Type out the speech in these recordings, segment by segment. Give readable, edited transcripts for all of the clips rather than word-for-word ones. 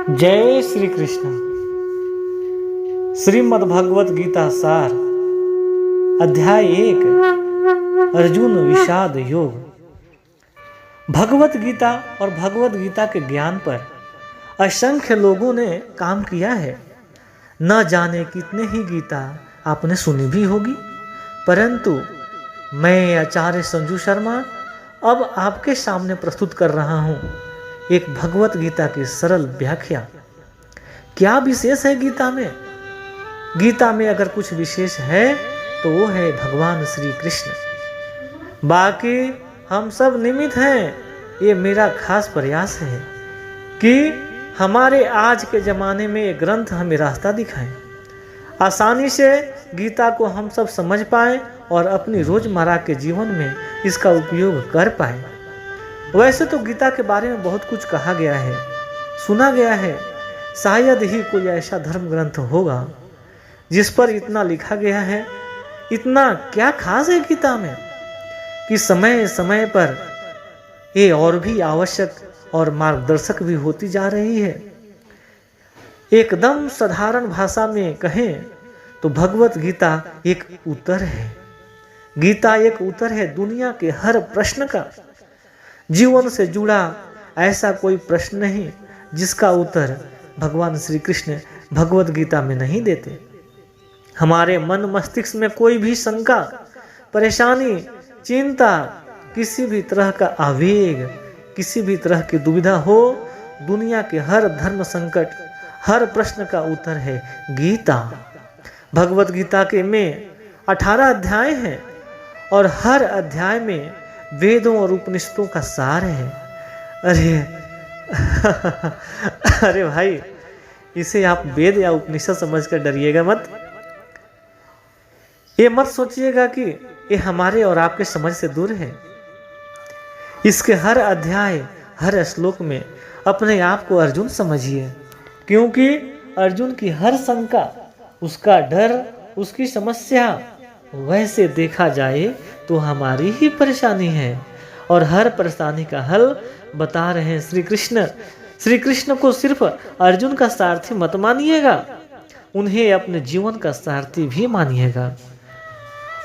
जय श्री कृष्ण। श्रीमद् भगवत गीता सार अध्याय 1 अर्जुन विषाद योग। भगवत गीता और भगवत गीता के ज्ञान पर असंख्य लोगों ने काम किया है। न जाने कितने ही गीता आपने सुनी भी होगी, परंतु मैं आचार्य संजू शर्मा अब आपके सामने प्रस्तुत कर रहा हूँ एक भगवत गीता की सरल व्याख्या। क्या विशेष है गीता में? गीता में अगर कुछ विशेष है तो वो है भगवान श्री कृष्ण। बाकी हम सब निमित्त हैं। ये मेरा खास प्रयास है कि हमारे आज के ज़माने में ये ग्रंथ हमें रास्ता दिखाएं, आसानी से गीता को हम सब समझ पाएं और अपनी रोज़मर्रा के जीवन में इसका उपयोग कर पाएं। वैसे तो गीता के बारे में बहुत कुछ कहा गया है, सुना गया है। शायद ही कोई ऐसा धर्म ग्रंथ होगा जिस पर इतना लिखा गया है। इतना क्या खास है गीता में कि समय समय पर ये और भी आवश्यक और मार्गदर्शक भी होती जा रही है। एकदम साधारण भाषा में कहें तो भगवत गीता एक उत्तर है। गीता एक उत्तर है दुनिया के हर प्रश्न का। जीवन से जुड़ा ऐसा कोई प्रश्न नहीं जिसका उत्तर भगवान श्री कृष्ण भगवत गीता में नहीं देते। हमारे मन मस्तिष्क में कोई भी शंका, परेशानी, चिंता, किसी भी तरह का आवेग, किसी भी तरह की दुविधा हो, दुनिया के हर धर्म संकट, हर प्रश्न का उत्तर है गीता। भगवत गीता के में 18 अध्याय हैं और हर अध्याय में वेदों और उपनिषदों का सार है। अरे अरे भाई, इसे आप वेद या उपनिषद समझकर डरिएगा मत। ये मत सोचिएगा कि ये हमारे और आपके समझ से दूर है। इसके हर अध्याय, हर श्लोक में अपने आप को अर्जुन समझिए, क्योंकि अर्जुन की हर शंका, उसका डर, उसकी समस्या वैसे देखा जाए तो हमारी ही परेशानी है और हर परेशानी का हल बता रहे हैं श्री कृष्ण। श्री कृष्ण को सिर्फ अर्जुन का सारथी मत मानिएगा, उन्हें अपने जीवन का सारथी भी मानिएगा।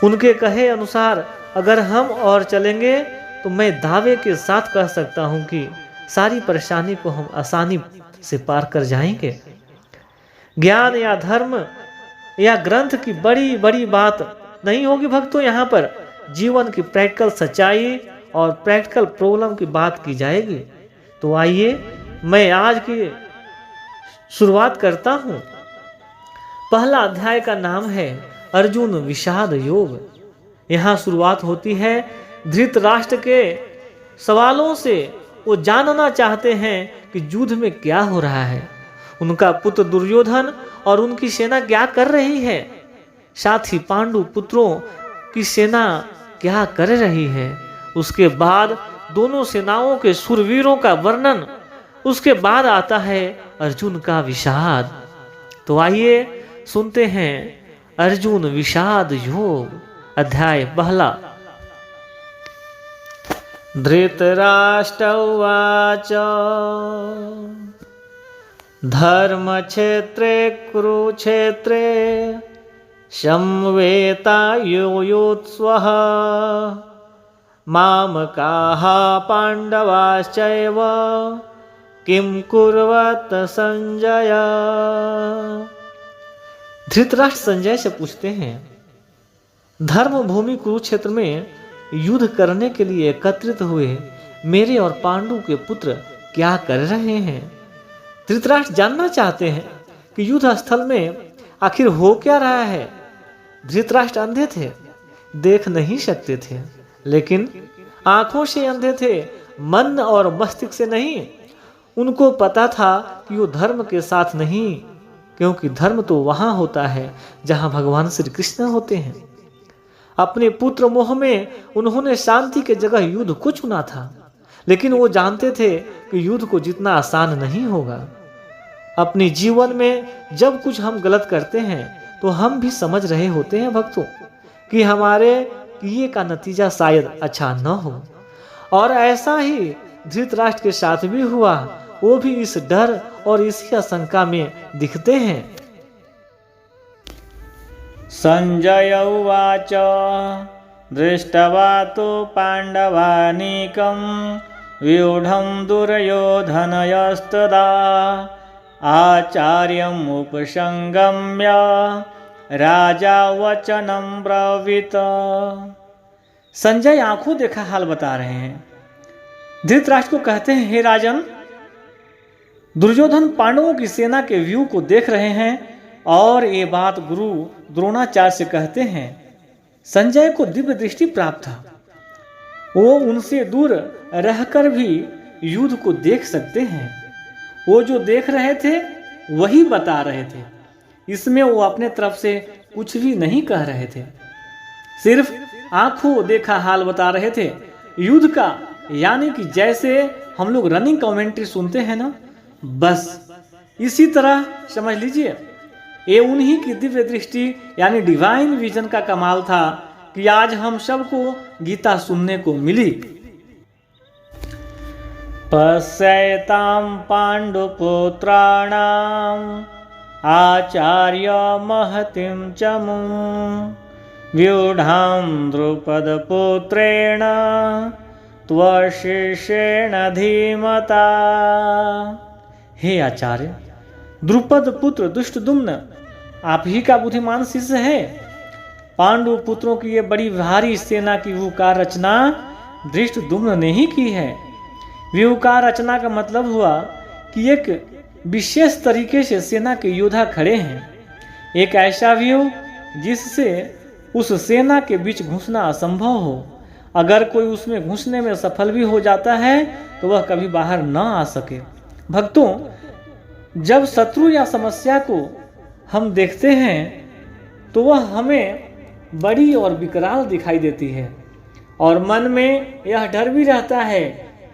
उनके कहे अनुसार अगर हम और चलेंगे तो मैं दावे के साथ कह सकता हूं कि सारी परेशानी को हम आसानी से पार कर जाएंगे। ज्ञान या धर्म या ग्रंथ की बड़ी बड़ी बात नहीं होगी भक्तों। यहाँ पर जीवन की प्रैक्टिकल सच्चाई और प्रैक्टिकल प्रॉब्लम की बात की जाएगी। तो आइए मैं आज की शुरुआत करता हूँ। पहला अध्याय का नाम है अर्जुन विषाद योग। यहाँ शुरुआत होती है धृतराष्ट्र के सवालों से। वो जानना चाहते हैं कि युद्ध में क्या हो रहा है, उनका पुत्र दुर्योधन और उनकी सेना क्या कर रही है, साथ ही पांडु पुत्रों की सेना क्या कर रही है। उसके बाद दोनों सेनाओं के शूरवीरों का वर्णन। उसके बाद आता है अर्जुन का विषाद। तो आइए सुनते हैं अर्जुन विषाद योग अध्याय पहला। धृतराष्ट्र उवाच धर्मक्षेत्रे कुरुक्षेत्रे समवेतायुयुत्स्वः मामकाः पांडवाश्चैव किं कुर्वत संजय। धृतराष्ट्र संजय से पूछते हैं, धर्म भूमि कुरुक्षेत्र में युद्ध करने के लिए एकत्रित हुए मेरे और पांडु के पुत्र क्या कर रहे हैं। धृतराष्ट्र जानना चाहते हैं कि युद्ध स्थल में आखिर हो क्या रहा है। धृतराष्ट्र अंधे थे, देख नहीं सकते थे, लेकिन आंखों से अंधे थे, मन और मस्तिष्क से नहीं। उनको पता था कि वो धर्म के साथ नहीं, क्योंकि धर्म तो वहां होता है जहां भगवान श्री कृष्ण होते हैं। अपने पुत्र मोह में उन्होंने शांति के जगह युद्ध को चुना था, लेकिन वो जानते थे कि युद्ध को जितना आसान नहीं होगा। अपने जीवन में जब कुछ हम गलत करते हैं तो हम भी समझ रहे होते हैं भक्तों कि हमारे किए का नतीजा शायद अच्छा न हो। और ऐसा ही धृतराष्ट्र के साथ भी हुआ वो भी इस डर और इसी आशंका में दिखते हैं। संजय उवाच दृष्ट्वा तु पाण्डवानीकं व्यूढं दुर्योधनयस्तदा आचार्यम् उपसंगम्य राजा वचनं ब्रवीत। संजय आंखों देखा हाल बता रहे हैं। धृतराष्ट्र को कहते हैं, हे राजन, दुर्योधन पांडवों की सेना के व्यू को देख रहे हैं और ये बात गुरु द्रोणाचार्य से कहते हैं। संजय को दिव्य दृष्टि प्राप्त था, वो उनसे दूर रहकर भी युद्ध को देख सकते हैं। वो जो देख रहे थे वही बता रहे थे, इसमें वो अपने तरफ से कुछ भी नहीं कह रहे थे, सिर्फ आंखों देखा हाल बता रहे थे युद्ध का। यानी कि जैसे हम लोग रनिंग कमेंट्री सुनते हैं ना, बस इसी तरह समझ लीजिए। ये उन्हीं की दिव्य दृष्टि यानी डिवाइन विजन का कमाल था कि आज हम सबको गीता सुनने को मिली। पश्यतां पाण्डुपुत्राणाम् आचार्य महतिं च मुं व्यूढां द्रुपदपुत्रेण त्वशिष्येण धीमता। हे आचार्य, द्रुपद पुत्र दुष्टदुम्न आप ही का बुद्धिमान शिष्य है। पांडु पुत्रों की ये बड़ी भारी सेना की व्यूहकार रचना धृष्टद्युम्न ने ही की है। व्यूहकार रचना का मतलब हुआ कि एक विशेष तरीके से सेना के योद्धा खड़े हैं, एक ऐसा व्यू जिससे उस सेना के बीच घुसना असंभव हो। अगर कोई उसमें घुसने में सफल भी हो जाता है तो वह कभी बाहर न आ सके। भक्तों, जब शत्रु या समस्या को हम देखते हैं तो वह हमें बड़ी और विकराल दिखाई देती है और मन में यह डर भी रहता है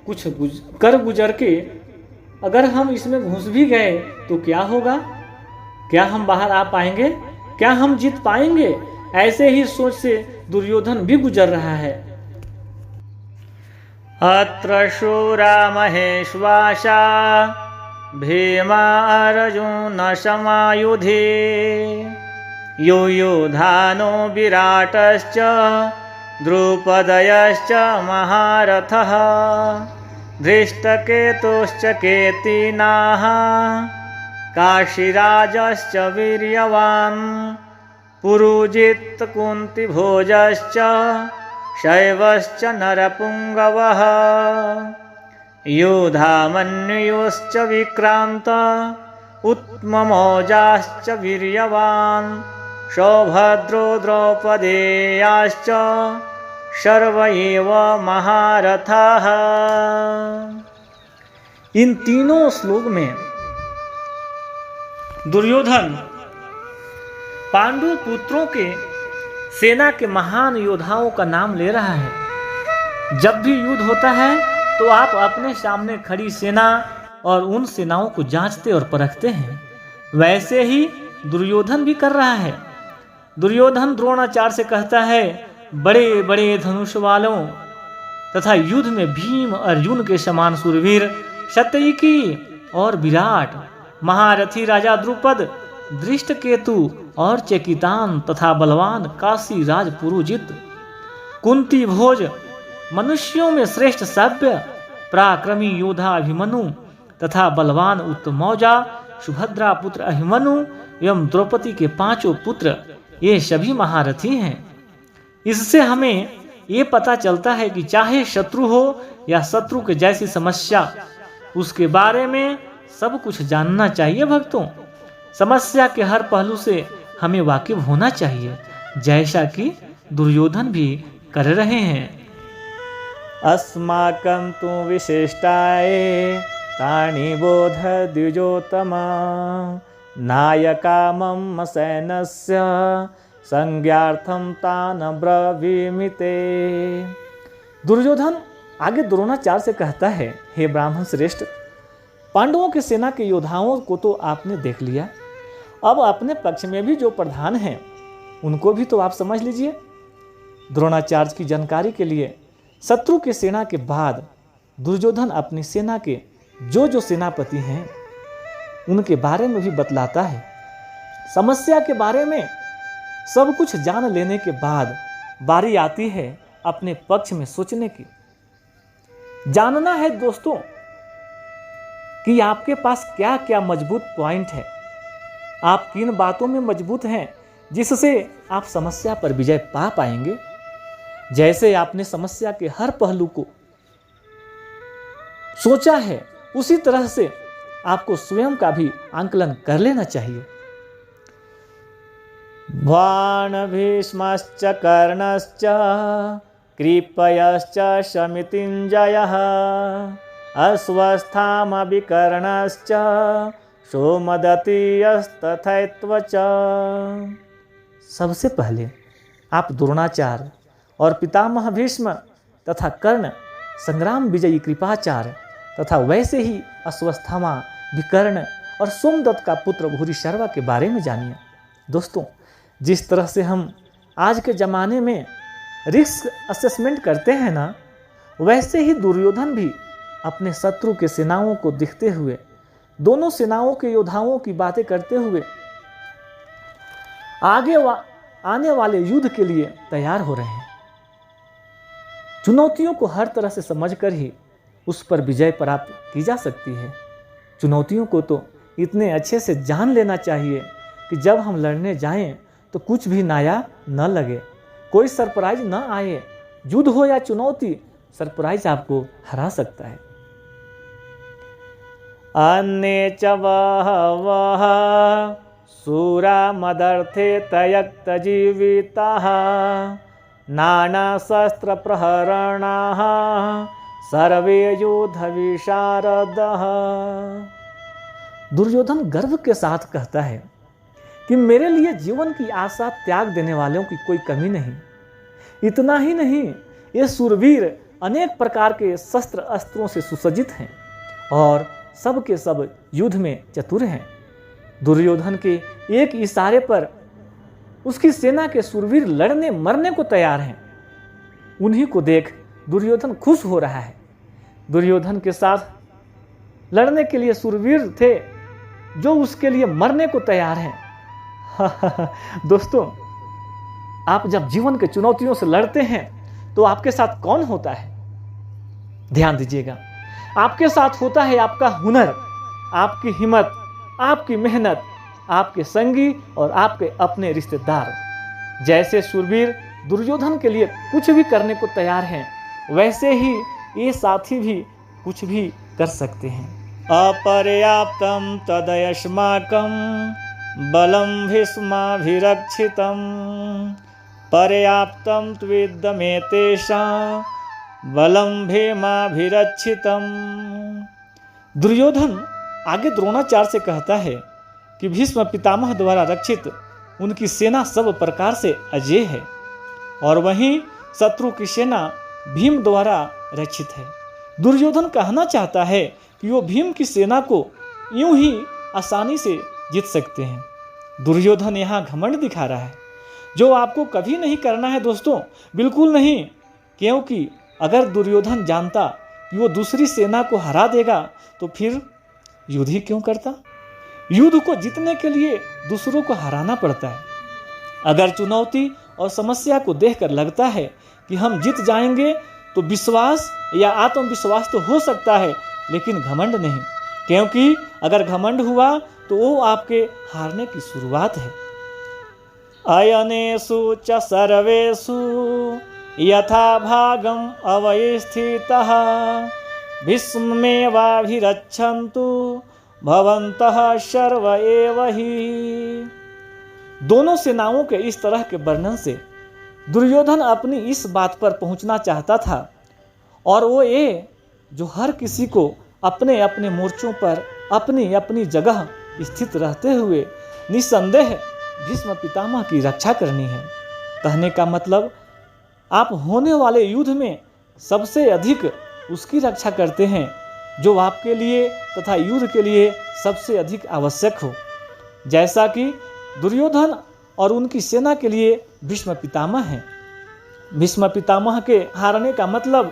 कुछ कर गुजर के अगर हम इसमें घुस भी गए तो क्या होगा, क्या हम बाहर आ पाएंगे, क्या हम जीत पाएंगे। ऐसे ही सोच से दुर्योधन भी गुजर रहा है। अत्र शूरा महेश्वासा भीमा अर्जुन समायुधे युयुधानो विराटश्च द्रुपदयश्च महारथः धृष्टकेतुश्च केतिनाः काशीराजश्च वीर्यवान् पुरुजित् कुन्तिभोजश्च शैवश्च नरपुङ्गवः युधामन्युश्च विक्रान्त उत्तमौजाश्च वीर्यवान् सौभद्रो द्रौपदेयाश्च सर्व एव महारथाः। इन तीनों श्लोक में दुर्योधन पांडु पुत्रों के सेना के महान योद्धाओं का नाम ले रहा है। जब भी युद्ध होता है तो आप अपने सामने खड़ी सेना और उन सेनाओं को जांचते और परखते हैं, वैसे ही दुर्योधन भी कर रहा है। दुर्योधन द्रोणाचार्य से कहता है, बड़े बड़े धनुष वालों तथा युद्ध में भीम अर्जुन के समान सुरवीर सत्यकी और विराट महारथी राजा द्रुपद धृष्टकेतु और चेकितान तथा बलवान काशी राज पुरुजित कुंती भोज मनुष्यों में श्रेष्ठ सभ्य पराक्रमी योद्धा अभिमन्यु तथा बलवान उत्तमौजा सुभद्रा पुत्र अभिमन्यु एवं द्रौपदी के पांचों पुत्र ये सभी महारथी हैं। इससे हमें ये पता चलता है कि चाहे शत्रु हो या शत्रु के जैसी समस्या, उसके बारे में सब कुछ जानना चाहिए। भक्तों, समस्या के हर पहलू से हमें वाकिफ होना चाहिए, जैसा कि दुर्योधन भी कर रहे हैं। अस्माकं तु विशिष्टाये तानि बोध द्विजोत्तमा नायका मम सैन्यस्य संज्ञार्थम तान ब्रवीमिते। दुर्योधन आगे द्रोणाचार्य से कहता है, हे ब्राह्मण श्रेष्ठ, पांडवों की सेना के योद्धाओं को तो आपने देख लिया, अब अपने पक्ष में भी जो प्रधान हैं उनको भी तो आप समझ लीजिए। द्रोणाचार्य की जानकारी के लिए शत्रु की सेना के बाद दुर्योधन अपनी सेना के जो जो सेनापति हैं उनके बारे में भी बतलाता है। समस्या के बारे में सब कुछ जान लेने के बाद बारी आती है अपने पक्ष में सोचने की। जानना है दोस्तों कि आपके पास क्या क्या मजबूत पॉइंट है, आप किन बातों में मजबूत हैं जिससे आप समस्या पर विजय पा पाएंगे। जैसे आपने समस्या के हर पहलू को सोचा है, उसी तरह से आपको स्वयं का भी आंकलन कर लेना चाहिए। बाण भीष्मश्च कर्णश्च कृपयश्च शमितिञ्जयः अश्वस्थामविकर्णश्च सोमदत्तियस्तथैत्व च। सबसे पहले आप द्रोणाचार्य और पितामह भीष्म तथा कर्ण संग्राम विजयी कृपाचार्य तथा वैसे ही अश्वस्थामा, विकर्ण और सोमदत्त का पुत्र भूरिश्रवा के बारे में जानिए। दोस्तों, जिस तरह से हम आज के ज़माने में रिस्क असेसमेंट करते हैं ना, वैसे ही दुर्योधन भी अपने शत्रु के सेनाओं को देखते हुए, दोनों सेनाओं के योद्धाओं की बातें करते हुए आने वाले युद्ध के लिए तैयार हो रहे हैं। चुनौतियों को हर तरह से समझकर ही उस पर विजय प्राप्त की जा सकती है। चुनौतियों को तो इतने अच्छे से जान लेना चाहिए कि जब हम लड़ने जाएं तो कुछ भी नया न लगे, कोई सरप्राइज न आए। युद्ध हो या चुनौती, सरप्राइज आपको हरा सकता है। अन्ये च बहवः शूरा मदर्थे तयक्तजीविताः नानाशस्त्रप्रहरणाः सर्वे युद्धविशारदः। दुर्योधन गर्व के साथ कहता है कि मेरे लिए जीवन की आशा त्याग देने वालों की कोई कमी नहीं। इतना ही नहीं, ये शूरवीर अनेक प्रकार के शस्त्र अस्त्रों से सुसज्जित हैं और सब के सब युद्ध में चतुर हैं। दुर्योधन के एक इशारे पर उसकी सेना के शूरवीर लड़ने मरने को तैयार हैं। उन्हीं को देख दुर्योधन खुश हो रहा है। दुर्योधन के साथ लड़ने के लिए शूरवीर थे जो उसके लिए मरने को तैयार हैं। दोस्तों, आप जब जीवन के चुनौतियों से लड़ते हैं तो आपके साथ कौन होता है? ध्यान दीजिएगा, आपके साथ होता है आपका हुनर, आपकी हिम्मत, आपकी मेहनत, आपके संगी और आपके अपने रिश्तेदार। जैसे शूरवीर दुर्योधन के लिए कुछ भी करने को तैयार हैं, वैसे ही ये साथी भी कुछ भी कर सकते हैं। अपर्याप्तं तदयस्माकं बलं भीष्माभिरक्षितं पर्याप्तं त्विदमेतेषां बलं भीमाभिरक्षितं। दुर्योधन आगे द्रोणाचार्य से कहता है कि भीष्म पितामह द्वारा रक्षित उनकी सेना सब प्रकार से अजेय है और वहीं शत्रु की सेना भीम द्वारा रक्षित है। दुर्योधन कहना चाहता है कि वो भीम की सेना को यूं ही आसानी से जीत सकते हैं। दुर्योधन यहाँ घमंड दिखा रहा है, जो आपको कभी नहीं करना है दोस्तों, बिल्कुल नहीं। क्योंकि अगर दुर्योधन जानता कि वो दूसरी सेना को हरा देगा तो फिर युद्ध ही क्यों करता? युद्ध को जीतने के लिए दूसरों को हराना पड़ता है। अगर चुनौती और समस्या को देखकर लगता है कि हम जीत जाएंगे तो विश्वास या आत्मविश्वास तो हो सकता है, लेकिन घमंड नहीं। क्योंकि अगर घमंड हुआ तो वो आपके हारने की शुरुआत है। अयनेषु च सर्वेषु यथा भागम अवस्थितः भीष्मेवाभिरक्षन्तु भवन्तः सर्व एव हि। दोनों सेनाओं के इस तरह के वर्णन से दुर्योधन अपनी इस बात पर पहुंचना चाहता था, और वो ये जो हर किसी को अपने अपने मोर्चों पर अपनी अपनी जगह स्थित रहते हुए निस्संदेह भीष्म पितामह की रक्षा करनी है। कहने का मतलब, आप होने वाले युद्ध में सबसे अधिक उसकी रक्षा करते हैं जो आपके लिए तथा युद्ध के लिए सबसे अधिक आवश्यक हो। जैसा कि दुर्योधन और उनकी सेना के लिए भीष्म पितामह हैं। भीष्म पितामह के हारने का मतलब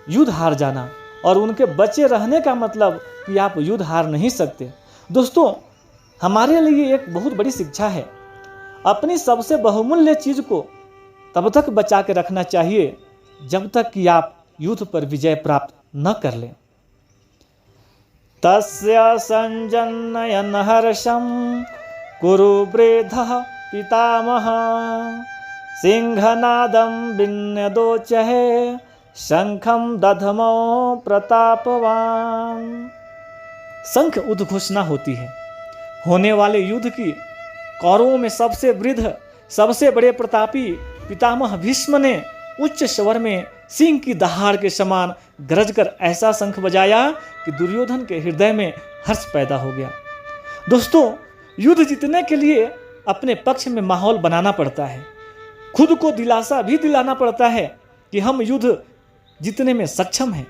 युद्ध हार जाना, और उनके बचे रहने का मतलब कि आप युद्ध हार नहीं सकते। दोस्तों, हमारे लिए एक बहुत बड़ी शिक्षा है, अपनी सबसे बहुमूल्य चीज को तब तक बचा के रखना चाहिए जब तक कि आप युद्ध पर विजय प्राप्त न कर लें। तस्य संजनयन हर्षम कुरु वृद्धः पितामह सिंहनादम विन्यदोचहे शंखम दधमो प्रतापवान। शंख उद्घोषणा होती है। होने वाले युद्ध की कौरवों में सबसे वृद्ध, सबसे बड़े प्रतापी पितामह भीष्म ने उच्च स्वर में सिंह की दहाड़ के समान गरज कर ऐसा शंख बजाया कि दुर्योधन के हृदय में हर्ष पैदा हो गया। दोस्तों, युद्ध जीतने के लिए अपने पक्ष में माहौल बनाना पड़ता है, खुद को दिलासा भी दिलाना पड़ता है कि हम युद्ध जीतने में सक्षम हैं।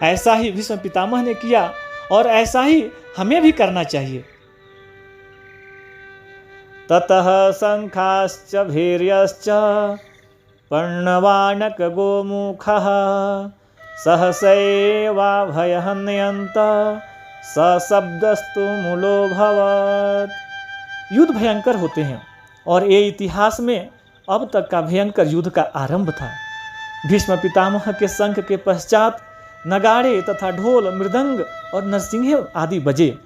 ऐसा ही भीष्म पितामह ने किया और ऐसा ही हमें भी करना चाहिए। ततः शंखाश्च भीर्यश्च पर्णवानक गोमुखः सहसैवाभयहन्यन्त सशब्दस्तु मूलोऽभवत्। युद्ध भयंकर होते हैं और ये इतिहास में अब तक का भयंकर युद्ध का आरंभ था। भीष्म पितामह के शंख के पश्चात नगाड़े तथा ढोल, मृदंग और नरसिंहे आदि बजे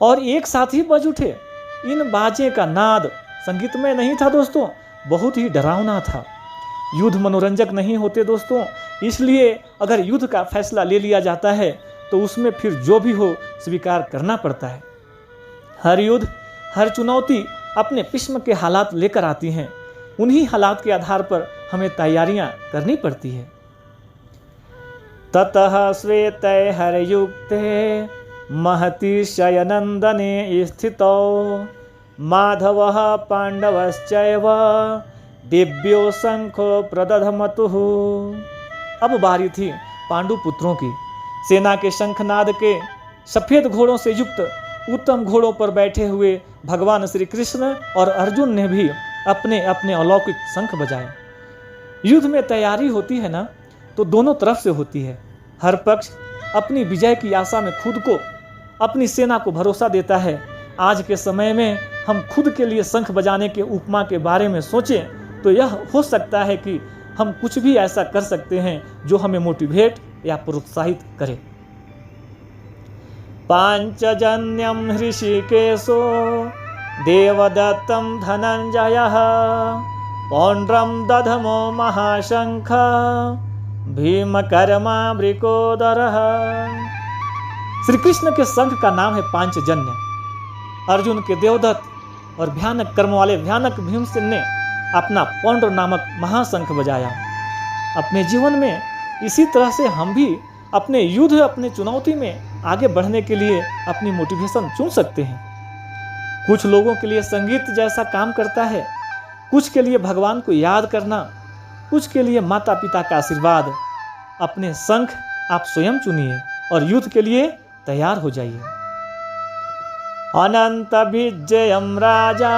और एक साथ ही बज उठे। इन बाजे का नाद संगीतमय नहीं था दोस्तों, बहुत ही डरावना था। युद्ध मनोरंजक नहीं होते दोस्तों, इसलिए अगर युद्ध का फैसला ले लिया जाता है तो उसमें फिर जो भी हो स्वीकार करना पड़ता है। हर युद्ध, हर चुनौती अपने किस्म के हालात लेकर आती हैं। उन्हीं हालात के आधार पर हमें तैयारियां करनी पड़ती है। ततः श्वेते हरयुक्ते महति शयनंदने स्थितो माधवः पांडवश्चैव दिव्यो शंखो प्रदधमतुः। अब बारी थी पांडु पुत्रों की। सेना के शंखनाद के सफेद घोड़ों से युक्त उत्तम घोड़ों पर बैठे हुए भगवान श्री कृष्ण और अर्जुन ने भी अपने अपने अलौकिक शंख बजाए। युद्ध में तैयारी होती है ना, तो दोनों तरफ से होती है। हर पक्ष अपनी विजय की आशा में खुद को, अपनी सेना को भरोसा देता है। आज के समय में हम खुद के लिए शंख बजाने के उपमा के बारे में सोचें तो यह हो सकता है कि हम कुछ भी ऐसा कर सकते हैं जो हमें मोटिवेट या प्रोत्साहित करे। पांचजन्यम ऋषिकेशो देवदत्तम धनंजयः पौंड्रम दधमो महाशंख भीमकर्मा वृकोदरः। श्री कृष्ण के शंख का नाम है पांचजन्य। अर्जुन के देवदत्त और भयानक कर्म वाले भयानक भीमसेन ने अपना पौंड्र नामक महाशंख बजाया। अपने जीवन में इसी तरह से हम भी अपने युद्ध, अपने चुनौती में आगे बढ़ने के लिए अपनी मोटिवेशन चुन सकते हैं। कुछ लोगों के लिए संगीत जैसा काम करता है, कुछ के लिए भगवान को याद करना, कुछ के लिए माता पिता का आशीर्वाद। अपने शंख आप स्वयं चुनिए और युद्ध के लिए तैयार हो जाइए। अनंत विजयम राजा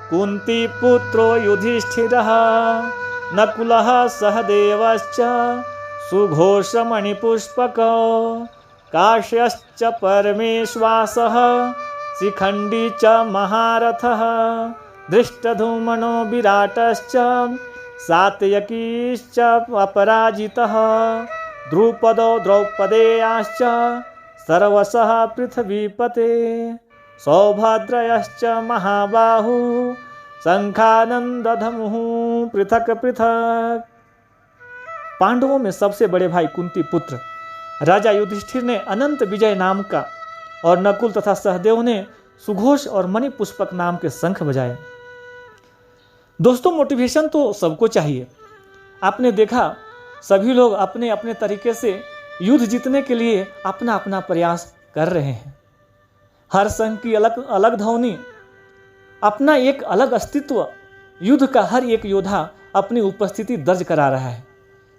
कुंती पुत्रो युधिष्ठिरः नकुलः सहदेवश्च सुघोषमणिपुष्पको काश्यश्च परमेश्वासः शिखंडी च महारथः धृष्टधूमनो विराटश्च सात्यकीश्च अपराजितः द्रुपदो द्रौपदेयाश्च सर्वशः पृथ्वीपते सौभद्रयश्च महाबाहु शंखानंदधमुः पृथक पृथक। पांडवों में सबसे बड़े भाई कुंती पुत्र राजा युधिष्ठिर ने अनंत विजय नाम का और नकुल तथा सहदेव ने सुघोष और मणि पुष्पक नाम के शंख बजाए। दोस्तों, मोटिवेशन तो सबको चाहिए। आपने देखा सभी लोग अपने अपने तरीके से युद्ध जीतने के लिए अपना अपना प्रयास कर रहे हैं। हर संघ की अलग अलग ध्वनि, अपना एक अलग अस्तित्व। युद्ध का हर एक योद्धा अपनी उपस्थिति दर्ज करा रहा है।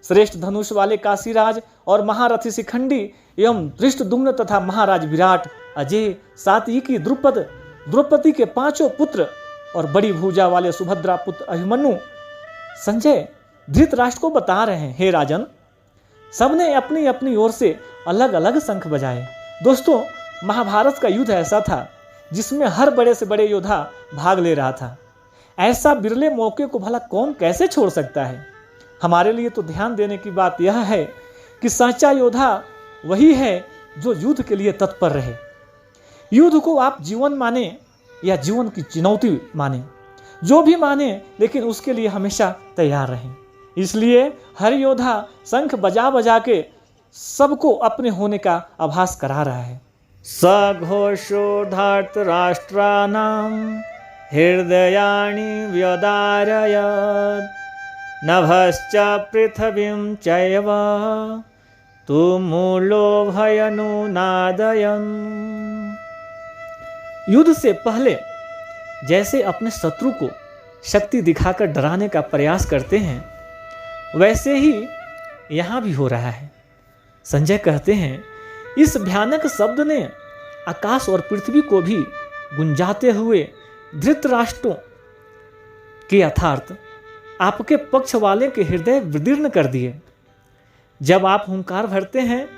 श्रेष्ठ धनुष वाले काशीराज और महारथी शिखंडी एवं धृष्टद्युम्न तथा महाराज विराट, अजय, सात्यकी, द्रौपदी के 5 पुत्र और बड़ी भुजा वाले सुभद्रा पुत्र अभिमन्यु, संजय धृतराष्ट्र को बता रहे हैं, हे राजन, सबने अपनी अपनी ओर से अलग अलग शंख बजाए। दोस्तों, महाभारत का युद्ध ऐसा था जिसमें हर बड़े से बड़े योद्धा भाग ले रहा था। ऐसा बिरले मौके को भला कौन कैसे छोड़ सकता है। हमारे लिए तो ध्यान देने की बात यह है कि सच्चा योद्धा वही है जो युद्ध के लिए तत्पर रहे। युद्ध को आप जीवन माने या जीवन की चुनौती माने, जो भी माने, लेकिन उसके लिए हमेशा तैयार रहें। इसलिए हर योद्धा शंख बजा बजा के सबको अपने होने का आभास करा रहा है। सघोषो धार्तराष्ट्राणां हृदयानि व्यदारयत् नभश्च पृथिवीं चैव तुमुलो भयनुनादयन्। युद्ध से पहले जैसे अपने शत्रु को शक्ति दिखाकर डराने का प्रयास करते हैं, वैसे ही यहाँ भी हो रहा है। संजय कहते हैं, इस भयानक शब्द ने आकाश और पृथ्वी को भी गुंजाते हुए धृतराष्ट्रों के अर्थात आपके पक्ष वाले के हृदय विदीर्ण कर दिए। जब आप हुंकार भरते हैं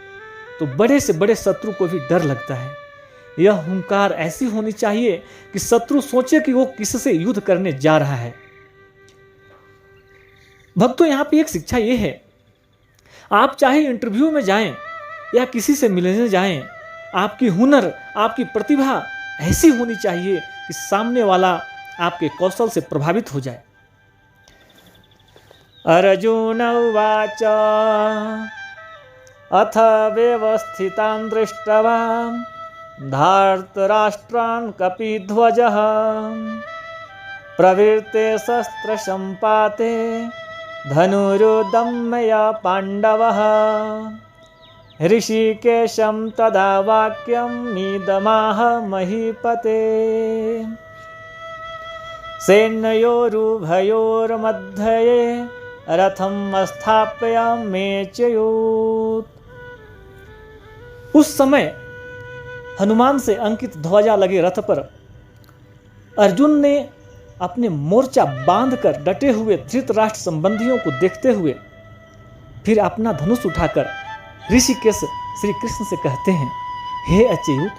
तो बड़े से बड़े शत्रु को भी डर लगता है। यह हुंकार ऐसी होनी चाहिए कि शत्रु सोचे कि वो किससे युद्ध करने जा रहा है। भक्तों, यहाँ पे एक शिक्षा ये है, आप चाहे इंटरव्यू में जाएं या किसी से मिलने जाएं, आपकी हुनर, आपकी प्रतिभा ऐसी होनी चाहिए कि सामने वाला आपके कौशल से प्रभावित हो जाए। अर्जुन उवाच अथ व्यवस्थितान् दृष्ट्वा धार्तराष्ट्रान् कपिध्वजः प्रवृत्ते शस्त्रसम्पाते धनुरुदम्य पाण्डवः ऋषिकेशं तदा वाक्यं नीदमाह महीपते सैन्योरुभयोर्मध्ये रथम् स्थाप्य मेचयोत्। उस समय हनुमान से अंकित ध्वजा लगे रथ पर अर्जुन ने अपने मोर्चा बांधकर डटे हुए धृतराष्ट्र संबंधियों को देखते हुए फिर अपना धनुष उठाकर ऋषिकेश श्री कृष्ण से कहते हैं, हे अच्युत,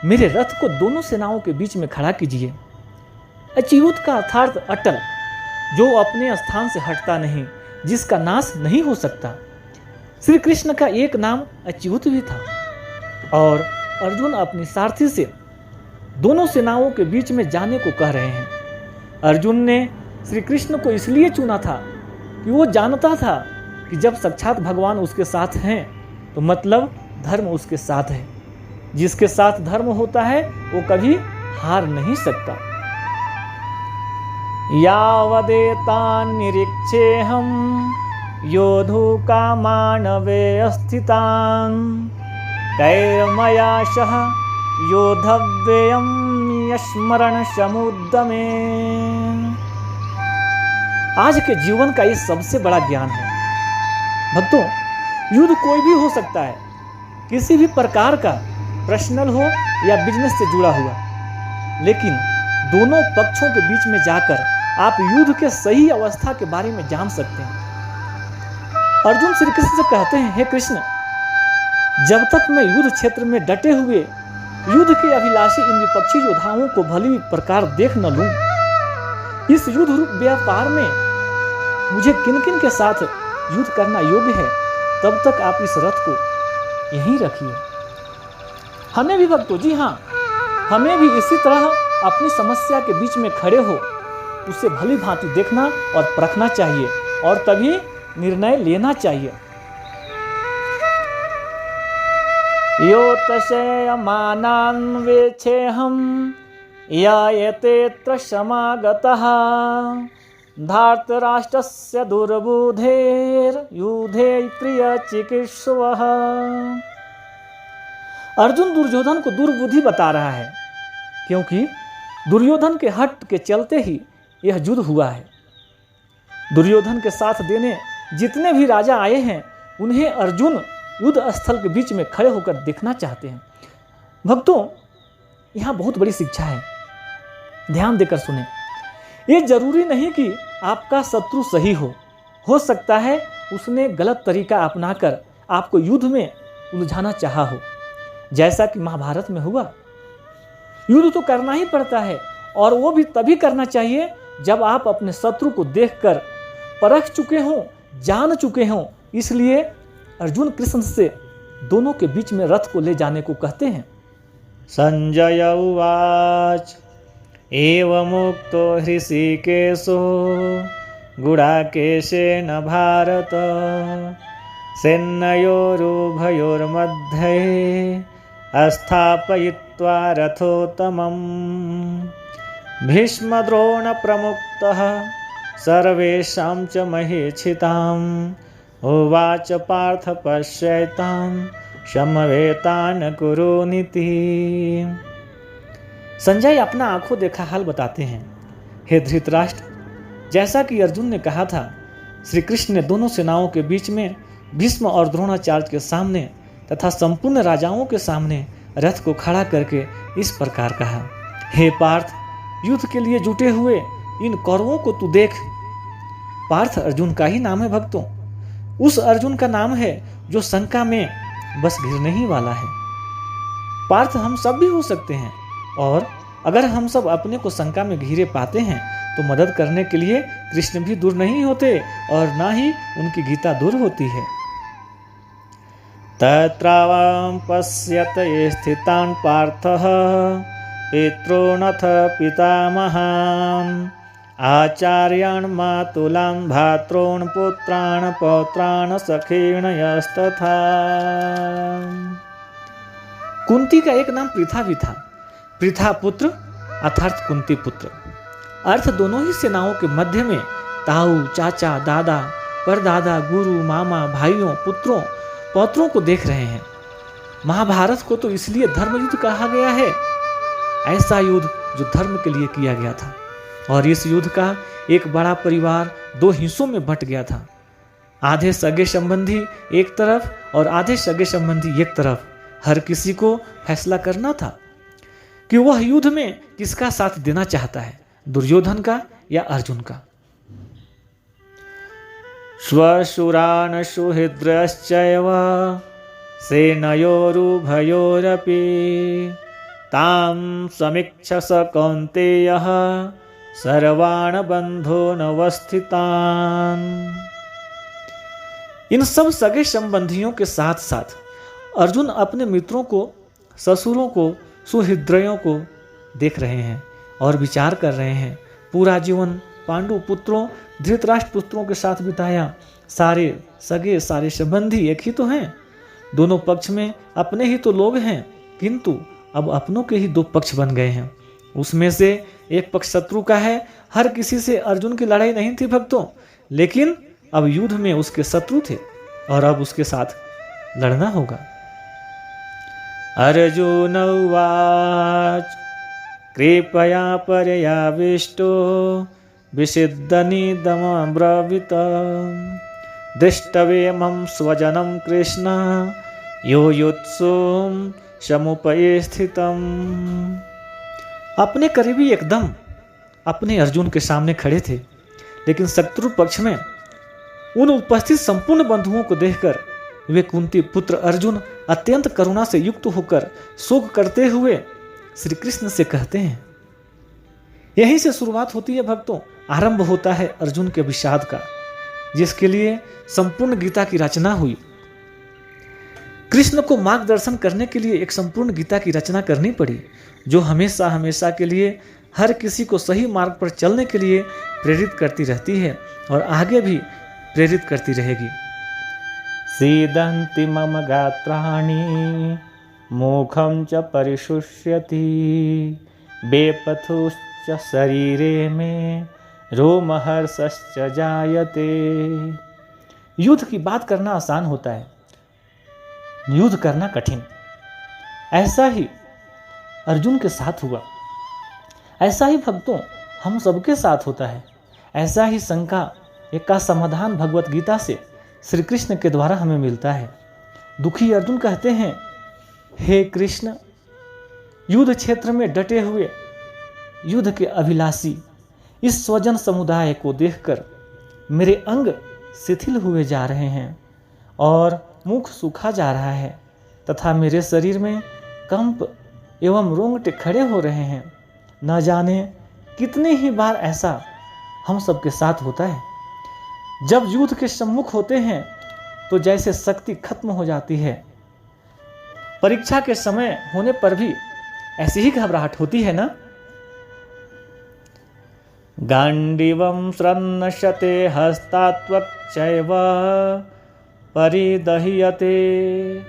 मेरे रथ को दोनों सेनाओं के बीच में खड़ा कीजिए। अच्युत का अर्थात अटल, जो अपने स्थान से हटता नहीं, जिसका नाश नहीं हो सकता। श्री कृष्ण का एक नाम अच्युत भी था। और अर्जुन अपनी सारथी से दोनों सेनाओं के बीच में जाने को कह रहे हैं। अर्जुन ने श्री कृष्ण को इसलिए चुना था कि वो जानता था कि जब साक्षात भगवान उसके साथ हैं तो मतलब धर्म उसके साथ है। जिसके साथ धर्म होता है वो कभी हार नहीं सकता। यावदेतान् निरीक्षेऽहं योद्धुकामान् व्यवस्थितान् कैर्मया सह योद्धव्यं स्मरण समुद्यमे। आज के जीवन का ये सबसे बड़ा ज्ञान है। भक्तों, युद्ध कोई भी हो सकता है, किसी भी प्रकार का, पर्सनल हो या बिजनेस से जुड़ा हुआ, लेकिन दोनों पक्षों के बीच में जाकर आप युद्ध के सही अवस्था के बारे में जान सकते हैं। अर्जुन श्री कृष्ण से कहते हैं, हे कृष्ण, जब तक मैं युद्ध क्षेत्र में डटे हुए युद्ध के अभिलाषी इन विपक्षी योद्धाओं को भली प्रकार देख न लूं, इस युद्ध रूप व्यापार में मुझे किन किन के साथ युद्ध करना योग्य है, तब तक आप इस रथ को यहीं रखिए। हमें भी भक्तों, जी हाँ, हमें भी इसी तरह अपनी समस्या के बीच में खड़े हो उसे भली भांति देखना और परखना चाहिए और तभी निर्णय लेना चाहिए। योतशयमानान्वेक्षेऽहं यायतेऽत्र समागतः धार्तराष्ट्रस्य दुर्बुद्धेर्युद्धे प्रियचिकीर्षवः। अर्जुन दुर्योधन को दुर्बुद्धि बता रहा है, क्योंकि दुर्योधन के हट के चलते ही यह युद्ध हुआ है। दुर्योधन के साथ देने जितने भी राजा आए हैं, उन्हें अर्जुन युद्ध स्थल के बीच में खड़े होकर देखना चाहते हैं। भक्तों, यहाँ बहुत बड़ी शिक्षा है, ध्यान देकर सुने। ये जरूरी नहीं कि आपका शत्रु सही हो सकता है उसने गलत तरीका अपनाकर आपको युद्ध में उलझाना चाहा हो, जैसा कि महाभारत में हुआ। युद्ध तो करना ही पड़ता है, और वो भी तभी करना चाहिए जब आप अपने शत्रु को देखकर परख चुके हों, जान चुके हों। इसलिए अर्जुन कृष्ण से दोनों के बीच में रथ को ले जाने को कहते हैं। संजय उवाच एवमुक्तो हृषीकेशो गुडाकेशेन भारत सेनयोरुभयोर्मध्ये अस्थापयित्वा रथोत्तमम् भीष्मद्रोणप्रमुक्तः सर्वेषां च महीक्षिताम् उवाच पार्थ पश्यैतान् समवेतान् कुरुनीति। संजय अपना आंखों देखा हाल बताते हैं। हे धृतराष्ट्र, जैसा कि अर्जुन ने कहा था, श्री कृष्ण ने दोनों सेनाओं के बीच में भीष्म और द्रोणाचार्य के सामने तथा संपूर्ण राजाओं के सामने रथ को खड़ा करके इस प्रकार कहा, हे पार्थ, युद्ध के लिए जुटे हुए इन कौरवों को तू देख। पार्थ अर्जुन का ही नाम है भक्तों, उस अर्जुन का नाम है जो शंका में बस घिरने ही वाला है। पार्थ हम सब भी हो सकते हैं, और अगर हम सब अपने को शंका में घिरे पाते हैं तो मदद करने के लिए कृष्ण भी दूर नहीं होते, और ना ही उनकी गीता दूर होती है। तत्रावं पश्यत स्थितान् पार्थः पितॄनथ पितामहान् आचार्यान् मातुलान् भ्रातॄन् पुत्रान् पौत्रान् सखीन् यस्तथा। कुंती का एक नाम पृथा भी था। पृथा पुत्र अर्थात कुंती पुत्र, अर्थ दोनों ही सेनाओं के मध्य में ताऊ, चाचा, दादा, परदादा, गुरु, मामा, भाइयों, पुत्रों, पौत्रों को देख रहे हैं। महाभारत को तो इसलिए धर्म युद्ध कहा गया है, ऐसा युद्ध जो धर्म के लिए किया गया था। और इस युद्ध का एक बड़ा परिवार दो हिस्सों में बंट गया था। आधे सगे संबंधी एक तरफ और आधे सगे संबंधी एक तरफ। हर किसी को फैसला करना था कि वह युद्ध में किसका साथ देना चाहता है, दुर्योधन का या अर्जुन का। स्वशुरान् सुहृद्रश्चैव सेनयोरुभयोरपि तां समीक्षस कौन्तेयः सर्वान् बन्धूनवस्थितान्। इन सब सगे संबंधियों के साथ साथ अर्जुन अपने मित्रों को, ससुरों को, सुहृदयों को देख रहे हैं और विचार कर रहे हैं। पूरा जीवन पांडु पुत्रों, धृतराष्ट्र पुत्रों के साथ बिताया। सारे सगे, सारे संबंधी एक ही तो हैं। दोनों पक्ष में अपने ही तो लोग हैं, किंतु अब अपनों के ही दो पक्ष बन गए हैं। उसमें से एक पक्ष शत्रु का है। हर किसी से अर्जुन की लड़ाई नहीं थी भक्तों, लेकिन अब युद्ध में उसके शत्रु थे और अब उसके साथ लड़ना होगा। अर्जुन उवाच कृपया पर्याविष्टो विषिद्धनिदमब्रवीत दृष्टवेमं स्वजनं कृष्ण योयुत्सुं समुपये स्थितम्। अपने करीबी एकदम अपने अर्जुन के सामने खड़े थे, लेकिन शत्रु पक्ष में उन उपस्थित संपूर्ण बंधुओं को देखकर वे कुंती पुत्र अर्जुन अत्यंत करुणा से युक्त होकर शोक करते हुए श्री कृष्ण से कहते हैं। यहीं से शुरुआत होती है भक्तों, आरंभ होता है अर्जुन के विषाद का, जिसके लिए संपूर्ण गीता की रचना हुई। कृष्ण को मार्गदर्शन करने के लिए एक संपूर्ण गीता की रचना करनी पड़ी, जो हमेशा हमेशा के लिए हर किसी को सही मार्ग पर चलने के लिए प्रेरित करती रहती है और आगे भी प्रेरित करती रहेगी। सीदन्ति मम गात्राणि मुखं च परिशुष्यति बेपथुश्च शरीरे में रोमहर्षश्च जायते। युद्ध की बात करना आसान होता है, युद्ध करना कठिन। ऐसा ही अर्जुन के साथ हुआ, ऐसा ही भक्तों हम सबके साथ होता है। ऐसा ही शंका एक का समाधान भगवत गीता से श्री कृष्ण के द्वारा हमें मिलता है। दुखी अर्जुन कहते हैं, हे कृष्ण, युद्ध क्षेत्र में डटे हुए युद्ध के अभिलाषी इस स्वजन समुदाय को देखकर मेरे अंग शिथिल हुए जा रहे हैं और मुख सूखा जा रहा है तथा मेरे शरीर में कंप एवं रोंगटे खड़े हो रहे हैं। न जाने कितनी ही बार ऐसा हम सबके साथ होता है। जब युद्ध के सम्मुख होते हैं तो जैसे शक्ति खत्म हो जाती है। परीक्षा के समय होने पर भी ऐसी ही घबराहट होती है ना। गांडीवं श्रन्नशते हस्तात्वक्चैव परिदह्यते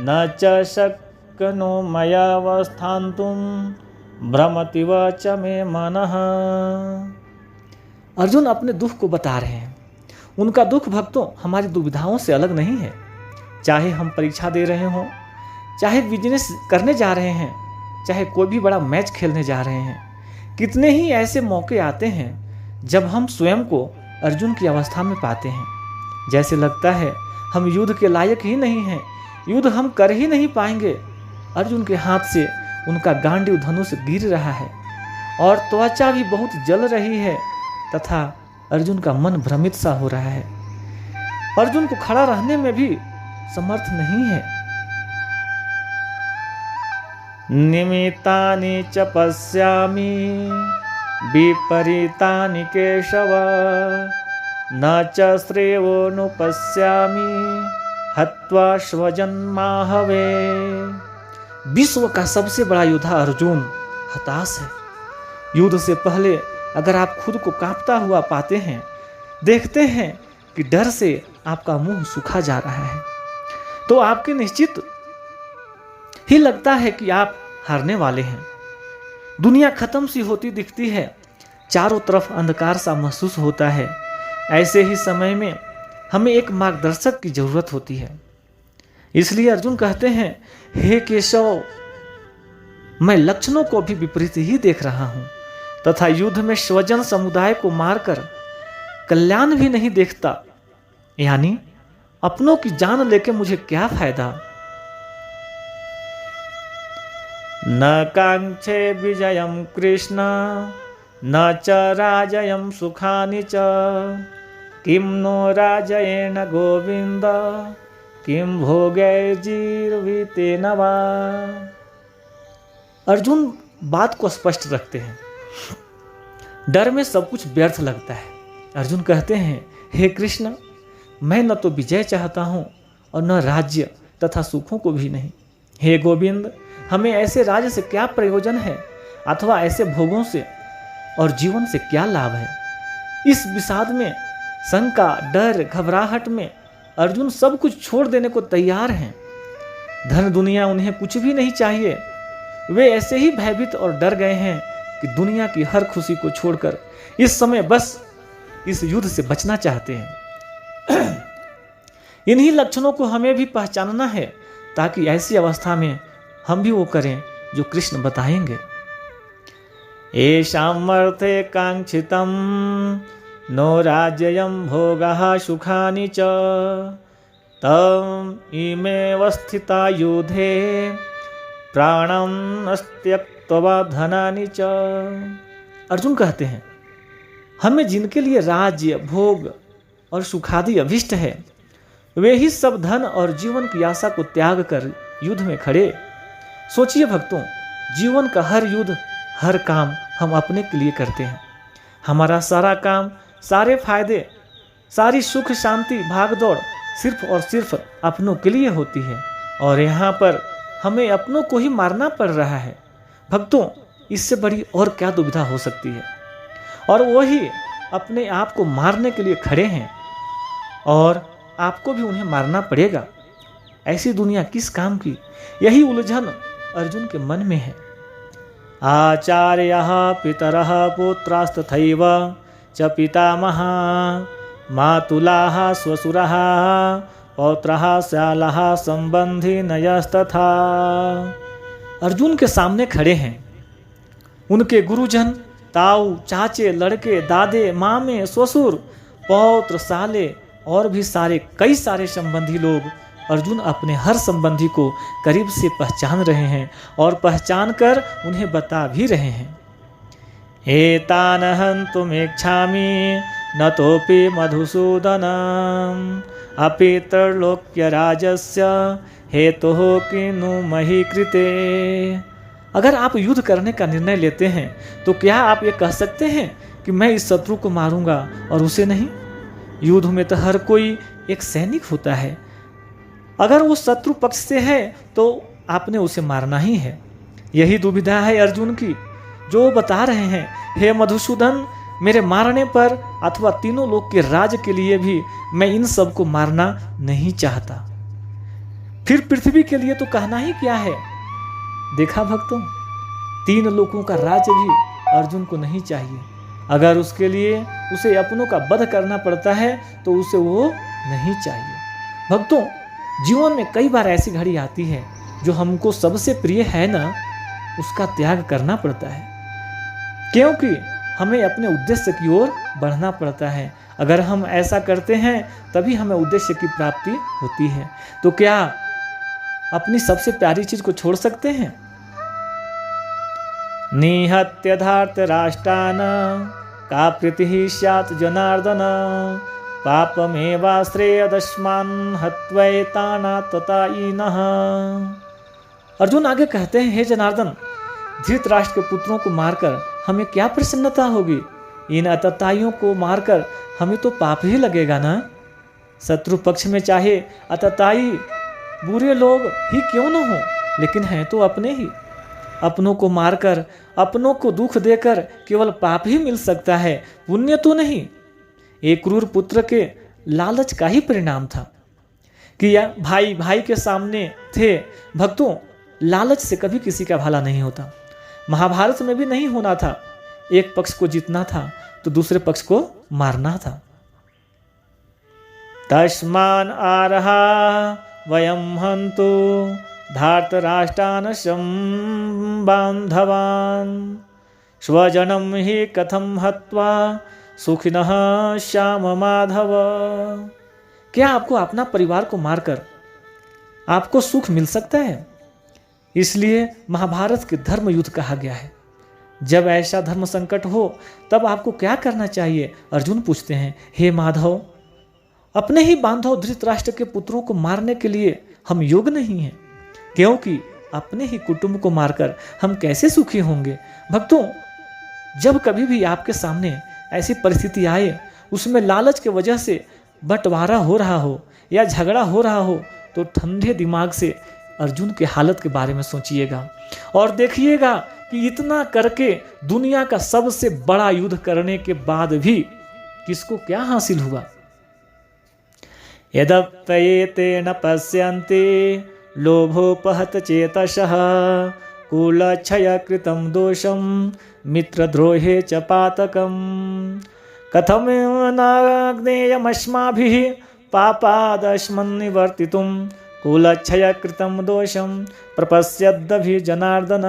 न च शक्नो मयावस्थान्तुं भ्रमति व च मे मनः। अर्जुन अपने दुख को बता रहे हैं। उनका दुख भक्तों हमारी दुविधाओं से अलग नहीं है। चाहे हम परीक्षा दे रहे हों, चाहे बिजनेस करने जा रहे हैं, चाहे कोई भी बड़ा मैच खेलने जा रहे हैं, कितने ही ऐसे मौके आते हैं जब हम स्वयं को अर्जुन की अवस्था में पाते हैं। जैसे लगता है हम युद्ध के लायक ही नहीं हैं, युद्ध हम कर ही नहीं पाएंगे। अर्जुन के हाथ से उनका गांडीव धनुष गिर रहा है और त्वचा भी बहुत जल रही है तथा अर्जुन का मन भ्रमित सा हो रहा है। अर्जुन को खड़ा रहने में भी समर्थ नहीं है। निमित्तानि च पश्यामि विपरीतानि केशव न च श्रेयोनुपश्यामि हत्वा स्वजन्माहवे। विश्व का सबसे बड़ा योद्धा अर्जुन हताश है। युद्ध से पहले अगर आप खुद को कांपता हुआ पाते हैं, देखते हैं कि डर से आपका मुंह सूखा जा रहा है, तो आपके निश्चित ही लगता है कि आप हारने वाले हैं। दुनिया खत्म सी होती दिखती है, चारों तरफ अंधकार सा महसूस होता है। ऐसे ही समय में हमें एक मार्गदर्शक की जरूरत होती है। इसलिए अर्जुन कहते हैं, हे केशव, मैं लक्षणों को भी विपरीत ही देख रहा हूं तथा युद्ध में स्वजन समुदाय को मारकर कल्याण भी नहीं देखता, यानी अपनों की जान लेके मुझे क्या फायदा। न कांक्षे विजयं कृष्ण न च राजयं सुखानि च किं नो राजयेन गोविंद किं भोगैर्जीवितेन वा। अर्जुन बात को स्पष्ट रखते हैं। डर में सब कुछ व्यर्थ लगता है। अर्जुन कहते हैं, हे कृष्ण, मैं न तो विजय चाहता हूँ और न राज्य तथा सुखों को भी नहीं। हे गोविंद, हमें ऐसे राज्य से क्या प्रयोजन है अथवा ऐसे भोगों से और जीवन से क्या लाभ है। इस विषाद में, शंका, डर, घबराहट में अर्जुन सब कुछ छोड़ देने को तैयार हैं। धन दुनिया उन्हें कुछ भी नहीं चाहिए। वे ऐसे ही भयभीत और डर गए हैं कि दुनिया की हर खुशी को छोड़कर इस समय बस इस युद्ध से बचना चाहते हैं। इन्हीं लक्षणों को हमें भी पहचानना है ताकि ऐसी अवस्था में हम भी वो करें जो कृष्ण बताएंगे। येषामर्थे कांक्षितं नो राज्यं भोगः सुखानि च तम इमेव स्थिता युद्धे प्राणं अस्त्यक्त्वा धनानि च। अर्जुन कहते हैं, हमें जिनके लिए राज्य, भोग और सुखादि अभिष्ट है, वे ही सब धन और जीवन की आशा को त्याग कर युद्ध में खड़े। सोचिए भक्तों, जीवन का हर युद्ध, हर काम हम अपने के लिए करते हैं। हमारा सारा काम, सारे फायदे, सारी सुख शांति भागदौड़ सिर्फ और सिर्फ अपनों के लिए होती है और यहाँ पर हमें अपनों को ही मारना पड़ रहा है। भक्तों, इससे बड़ी और क्या दुविधा हो सकती है। और वही अपने आप को मारने के लिए खड़े हैं और आपको भी उन्हें मारना पड़ेगा। ऐसी दुनिया किस काम की, यही उलझन अर्जुन के मन में है। आचार्यः पितरः पुत्रास्तथैव च पितामहः मातुलाः स्वसुरः पौत्रः श्यालः संबंधी नयस्तथा। अर्जुन के सामने खड़े हैं उनके गुरुजन, ताऊ, चाचे, लड़के, दादे, मामे, ससुर, पौत्र, साले और भी कई सारे संबंधी लोग। अर्जुन अपने हर संबंधी को करीब से पहचान रहे हैं और पहचान कर उन्हें बता भी रहे हैं। एतान् हन्तुमिच्छामि न तोपि मधुसूदन अपि त्रैलोक्य राजस्य हेतुः किनु मही कृते। अगर आप युद्ध करने का निर्णय लेते हैं तो क्या आप ये कह सकते हैं कि मैं इस शत्रु को मारूंगा और उसे नहीं? युद्ध में तो हर कोई एक सैनिक होता है। अगर वो शत्रु पक्ष से है तो आपने उसे मारना ही है। यही दुविधा है अर्जुन की, जो बता रहे हैं हे मधुसूदन, मेरे मारने पर अथवा तीनों लोक के राज के लिए भी मैं इन सब को मारना नहीं चाहता। फिर पृथ्वी के लिए तो कहना ही क्या है। देखा भक्तों, 3 लोकों का राज भी अर्जुन को नहीं चाहिए। अगर उसके लिए उसे अपनों का वध करना पड़ता है तो उसे वो नहीं चाहिए। भक्तों, जीवन में कई बार ऐसी घड़ी आती है जो हमको सबसे प्रिय है ना, उसका त्याग करना पड़ता है, क्योंकि हमें अपने उद्देश्य की ओर बढ़ना पड़ता है। अगर हम ऐसा करते हैं तभी हमें उद्देश्य की प्राप्ति होती है। तो क्या अपनी सबसे प्यारी चीज को छोड़ सकते हैं? निहत्य धार्तराष्ट्रान् का प्रीतिः स्यात् जनार्दन पापमेवाश्रेयदस्मान् हत्वैतानाततायिनः। अर्जुन आगे कहते हैं, हे जनार्दन, धृतराष्ट्र के पुत्रों को मारकर हमें क्या प्रसन्नता होगी? इन अतताइयों को मारकर हमें तो पाप ही लगेगा ना। शत्रु पक्ष में चाहे अतताई बुरे लोग ही क्यों न हो, लेकिन हैं तो अपने ही। अपनों को मारकर, अपनों को दुख देकर केवल पाप ही मिल सकता है, पुण्य तो नहीं। एक क्रूर पुत्र के लालच का ही परिणाम था कि भाई भाई के सामने थे। भक्तों, लालच से कभी किसी का भला नहीं होता। महाभारत में भी नहीं होना था। एक पक्ष को जीतना था तो दूसरे पक्ष को मारना था। तस्मान् आरहा वयं हन्तु धार्तराष्ट्रान् सम्बान्धवान् स्वजनं हि कथं हत्वा सुखिनः श्याम माधव। क्या आपको अपना परिवार को मारकर आपको सुख मिल सकता है? इसलिए महाभारत के धर्म युद्ध कहा गया है। जब ऐसा धर्म संकट हो तब आपको क्या करना चाहिए? अर्जुन पूछते हैं, हे माधव, अपने ही बांधव धृतराष्ट्र के पुत्रों को मारने के लिए हम योग्य नहीं हैं, क्योंकि अपने ही कुटुंब को मारकर हम कैसे सुखी होंगे। भक्तों, जब कभी भी आपके सामने ऐसी परिस्थिति आए, उसमें लालच के वजह से बंटवारा हो रहा हो या झगड़ा हो रहा हो, तो ठंडे दिमाग से अर्जुन की हालत के बारे में सोचिएगा और देखिएगा कि इतना करके दुनिया का सबसे बड़ा युद्ध करने के बाद भी किसको क्या हासिल हुआ। यदप्येते न पश्यन्ति लोभोपहत चेतसः कुलक्षय कृतं दोषं मित्रद्रोहे च पातकम् कथमेव नाग्नेयमस्माभिः पापादस्मन्निवर्तितुं कुलक्षय कृतं दोषं प्रपश्यद्भिः जनार्दन।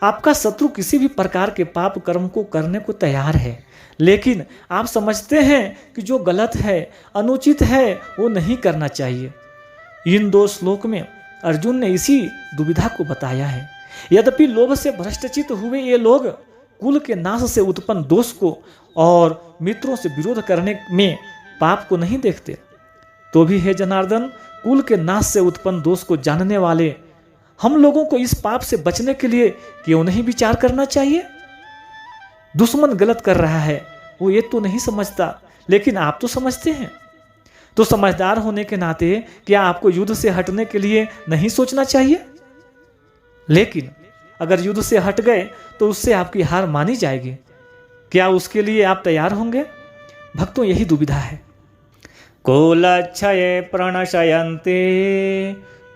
आपका शत्रु किसी भी प्रकार के पाप कर्म को करने को तैयार है, लेकिन आप समझते हैं कि जो गलत है, अनुचित है, वो नहीं करना चाहिए। इन 2 श्लोक में अर्जुन ने इसी दुविधा को बताया है। यद्यपि लोभ से भ्रष्टचित हुए ये लोग कुल के नाश से उत्पन्न दोष को और मित्रों से विरोध करने में पाप को नहीं देखते, तो भी हे जनार्दन, कुल के नाश से उत्पन्न दोष को जानने वाले हम लोगों को इस पाप से बचने के लिए क्यों नहीं विचार करना चाहिए? दुश्मन गलत कर रहा है, वो ये तो नहीं समझता, लेकिन आप तो समझते हैं। तो समझदार होने के नाते क्या आपको युद्ध से हटने के लिए नहीं सोचना चाहिए? लेकिन अगर युद्ध से हट गए तो उससे आपकी हार मानी जाएगी। क्या उसके लिए आप तैयार होंगे? भक्तों, यही दुविधा है। कुलक्षये प्रणशयन्ति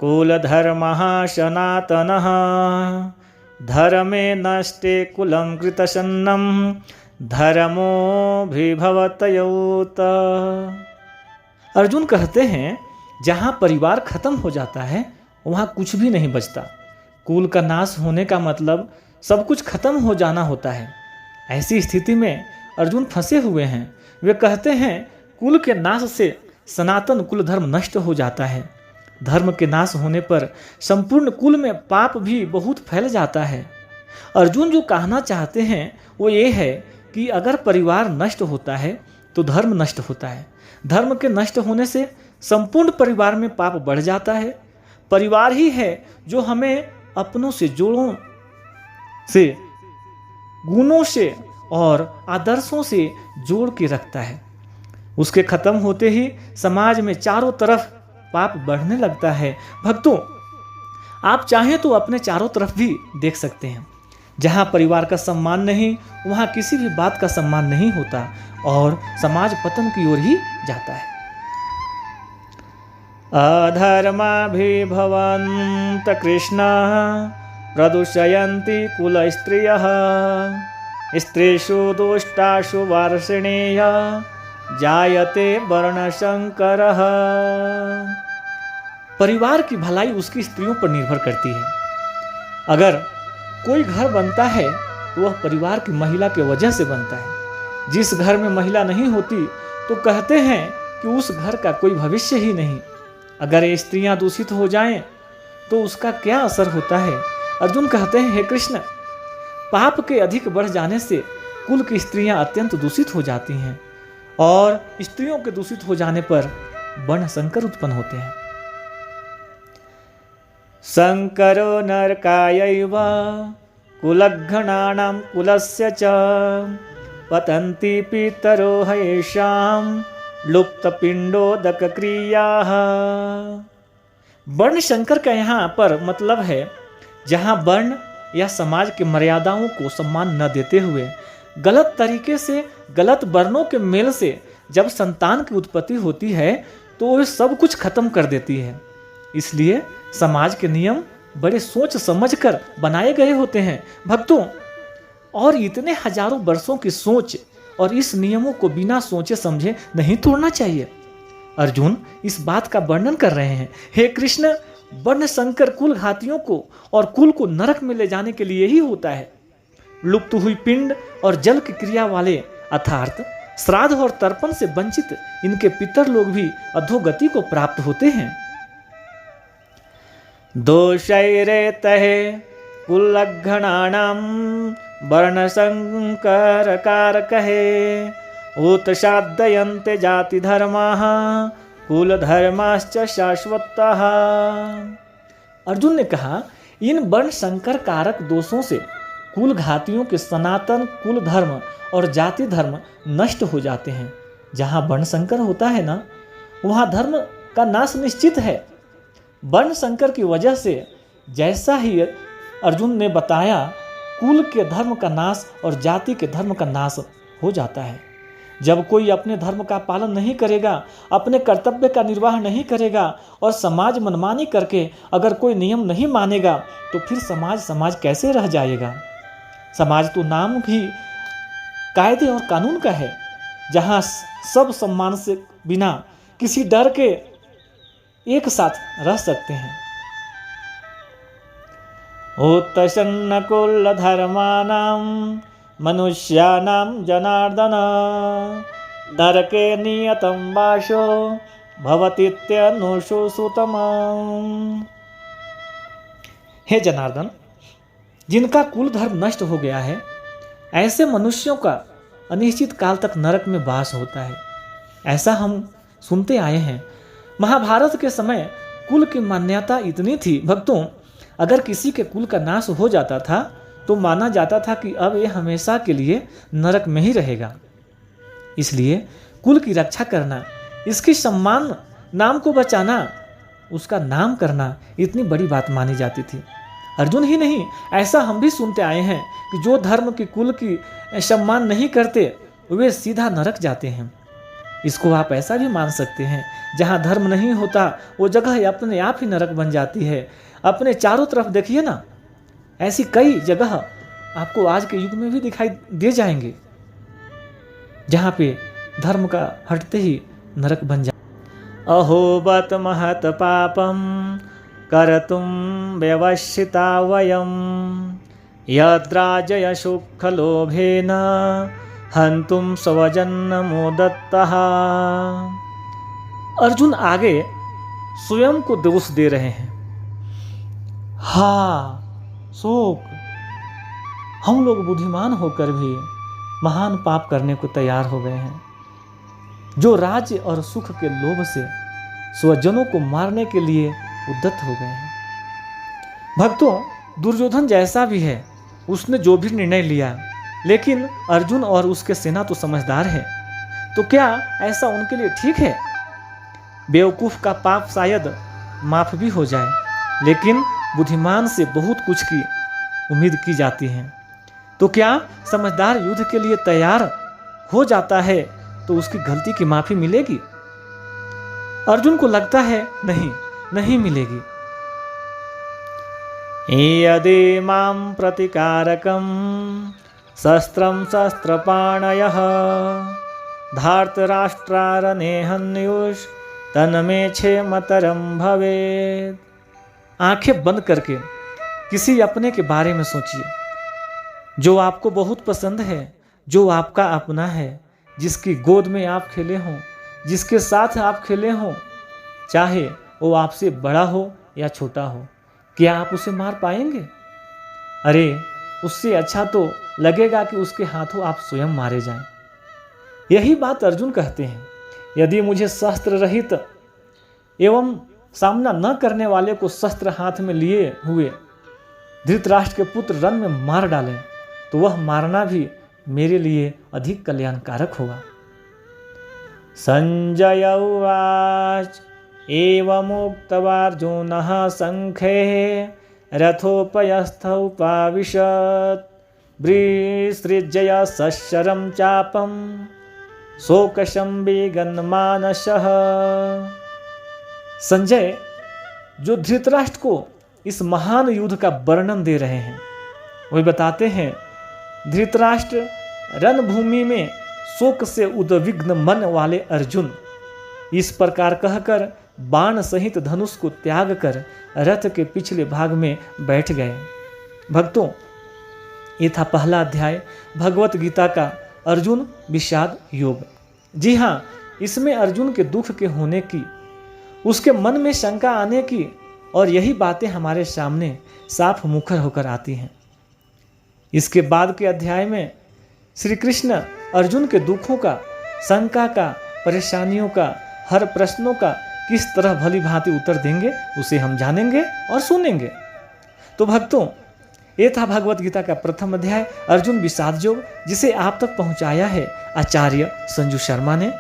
कुलधर्मः सनातनः धर्मे नष्टे कुलं कृतसन्नं धर्मोऽभिभवत्ययुत। अर्जुन कहते हैं, जहां परिवार खत्म हो जाता है वहां कुछ भी नहीं बचता। कुल का नाश होने का मतलब सब कुछ खत्म हो जाना होता है। ऐसी स्थिति में अर्जुन फंसे हुए हैं। वे कहते हैं, कुल के नाश से सनातन कुल धर्म नष्ट हो जाता है। धर्म के नाश होने पर संपूर्ण कुल में पाप भी बहुत फैल जाता है। अर्जुन जो कहना चाहते हैं वो ये है कि अगर परिवार नष्ट होता है तो धर्म नष्ट होता है। धर्म के नष्ट होने से संपूर्ण परिवार में पाप बढ़ जाता है। परिवार ही है जो हमें अपनों से, जोड़ों से, गुणों से और आदर्शों से जोड़ के रखता है। उसके खत्म होते ही समाज में चारों तरफ पाप बढ़ने लगता है। भक्तों, आप चाहें तो अपने चारों तरफ भी देख सकते हैं। जहाँ परिवार का सम्मान नहीं, वहाँ किसी भी बात का सम्मान नहीं होता और समाज पतन की ओर ही जाता है। अधर्माभिभवन्त कृष्ण प्रदूषयन्ति कुलस्त्रियः स्त्रीषु दुष्टासु वार्षिणेय जायते वर्णशंकरः। परिवार की भलाई उसकी स्त्रियों पर निर्भर करती है। अगर कोई घर बनता है तो वह परिवार की महिला के वजह से बनता है। जिस घर में महिला नहीं होती तो कहते हैं कि उस घर का कोई भविष्य ही नहीं। अगर ये स्त्रियां दूषित हो जाएं तो उसका क्या असर होता है? अर्जुन कहते हैं, हे कृष्ण, पाप के अधिक बढ़ जाने से कुल की स्त्रियां अत्यंत दूषित हो जाती हैं और स्त्रियों के दूषित हो जाने पर वर्ण संकर उत्पन्न होते हैं। संकरो नरकायैव कुलघ्नानां कुलस्य च पतन्ति पितरो हैषां लुप्तपिंडोदक क्रियाः। वर्ण शंकर का यहाँ पर मतलब है जहाँ वर्ण या समाज की मर्यादाओं को सम्मान न देते हुए गलत तरीके से, गलत वर्णों के मेल से जब संतान की उत्पत्ति होती है तो वह सब कुछ खत्म कर देती है। इसलिए समाज के नियम बड़े सोच समझ कर बनाए गए होते हैं भक्तों, और इतने हजारों वर्षों की सोच और इस नियमों को बिना सोचे समझे नहीं तोड़ना चाहिए। अर्जुन इस बात का वर्णन कर रहे हैं, हे कृष्ण, वर्ण संकर कुल घातियों को और कुल को नरक में ले जाने के लिए ही होता है। लुप्त हुई पिंड और जल की क्रिया वाले अर्थात श्राद्ध और तर्पण से वंचित इनके पितर लोग भी अधोगति को प्राप्त होते हैं। दोषैरेतः कुलघ्नानां वर्णसंकरकारकः उत्सादयन्ते जातिधर्माः कुलधर्माश्च शाश्वतः। अर्जुन ने कहा, इन वर्ण संकर कारक दोषों से कुल घातियों के सनातन कुल धर्म और जाति धर्म नष्ट हो जाते हैं। जहाँ वर्ण संकर होता है ना, वहाँ धर्म का नाश निश्चित है। वर्ण संकर की वजह से जैसा ही अर्जुन ने बताया, कुल के धर्म का नाश और जाति के धर्म का नाश हो जाता है। जब कोई अपने धर्म का पालन नहीं करेगा, अपने कर्तव्य का निर्वाह नहीं करेगा और समाज मनमानी करके अगर कोई नियम नहीं मानेगा तो फिर समाज कैसे रह जाएगा? समाज तो नाम ही कायदे और कानून का है, जहाँ सब सम्मान से बिना किसी डर के एक साथ रह सकते हैं। उत्तसन्न कुल धर्मानां मनुष्याणां जनार्दन नरके नियतं वासो भवतीत्यनुषु सुतमम्। हे जनार्दन, जिनका कुल धर्म नष्ट हो गया है, ऐसे मनुष्यों का अनिश्चित काल तक नरक में वास होता है। ऐसा हम सुनते आए हैं। महाभारत के समय कुल की मान्यता इतनी थी भक्तों, अगर किसी के कुल का नाश हो जाता था तो माना जाता था कि अब ये हमेशा के लिए नरक में ही रहेगा। इसलिए कुल की रक्षा करना, इसकी सम्मान नाम को बचाना, उसका नाम करना इतनी बड़ी बात मानी जाती थी। अर्जुन ही नहीं, ऐसा हम भी सुनते आए हैं कि जो धर्म की कुल की सम्मान नहीं करते वे सीधा नरक जाते हैं। इसको आप ऐसा भी मान सकते हैं, जहाँ धर्म नहीं होता वो जगह अपने आप ही नरक बन जाती है। अपने चारों तरफ देखिए ना, ऐसी कई जगह आपको आज के युग में भी दिखाई दे जाएंगे जहाँ पे धर्म का हटते ही नरक बन जाए। अहोबत महत पापम कर्तुं व्यवसिता वयं यद्राजय सुखलोभेन हन्तुं स्वजन्मो दत्तः। अर्जुन आगे स्वयं को दोष दे रहे हैं। हाँ, शोक, हम लोग बुद्धिमान होकर भी महान पाप करने को तैयार हो गए हैं, जो राज्य और सुख के लोभ से स्वजनों को मारने के लिए उद्यत हो गए हैं। भक्तों, दुर्योधन जैसा भी है, उसने जो भी निर्णय लिया, लेकिन अर्जुन और उसके सेना तो समझदार है, तो क्या ऐसा उनके लिए ठीक है? बेवकूफ का पाप शायद माफ भी हो जाए, लेकिन बुद्धिमान से बहुत कुछ की उम्मीद की जाती है। तो क्या समझदार युद्ध के लिए तैयार हो जाता है तो उसकी गलती की माफी मिलेगी? अर्जुन को लगता है नहीं मिलेगी। यदि मां प्रतिकारकं शस्त्रं शस्त्रपाणयः धार्तराष्ट्रारणे हन्युष तन्मे क्षेमतरं भवेत्। आंखें बंद करके किसी अपने के बारे में सोचिए, जो आपको बहुत पसंद है, जो आपका अपना है, जिसकी गोद में आप खेले हों, जिसके साथ आप खेले हों, चाहे वो आपसे बड़ा हो या छोटा हो, क्या आप उसे मार पाएंगे? अरे, उससे अच्छा तो लगेगा कि उसके हाथों आप स्वयं मारे जाएं। यही बात अर्जुन कहते हैं। यदि मुझे शस्त्र रहित एवं सामना न करने वाले को शस्त्र हाथ में लिए हुए धृतराष्ट्र के पुत्र रन में मार डालें, तो वह मारना भी मेरे लिए अधिक कल्याणकारक होगा। संजय उवाच एवमुक्त्वार्जुनः संख्ये रथोपयस्थ उपाविशत् विसृज्य सशरं चापं शोकशंबिगन्मानसः। संजय जो धृतराष्ट्र को इस महान युद्ध का वर्णन दे रहे हैं, वही बताते हैं, धृतराष्ट्र रणभूमि में शोक से उद्विग्न मन वाले अर्जुन इस प्रकार कहकर बाण सहित धनुष को त्याग कर रथ के पिछले भाग में बैठ गए। भक्तों, ये था पहला अध्याय भगवत गीता का अर्जुन विषाद योग। जी हाँ, इसमें अर्जुन के दुख के होने की, उसके मन में शंका आने की और यही बातें हमारे सामने साफ मुखर होकर आती हैं। इसके बाद के अध्याय में श्री कृष्ण अर्जुन के दुखों का, शंका का, परेशानियों का, हर प्रश्नों का किस तरह भली भांति उत्तर देंगे, उसे हम जानेंगे और सुनेंगे। तो भक्तों, ये था भगवत गीता का प्रथम अध्याय अर्जुन विषाद योग, जिसे आप तक पहुंचाया है आचार्य संजू शर्मा ने।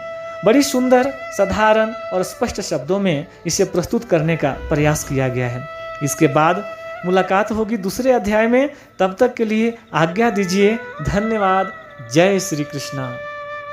बड़ी सुंदर, साधारण और स्पष्ट शब्दों में इसे प्रस्तुत करने का प्रयास किया गया है। इसके बाद मुलाकात होगी दूसरे अध्याय में। तब तक के लिए आज्ञा दीजिए। धन्यवाद। जय श्री कृष्ण।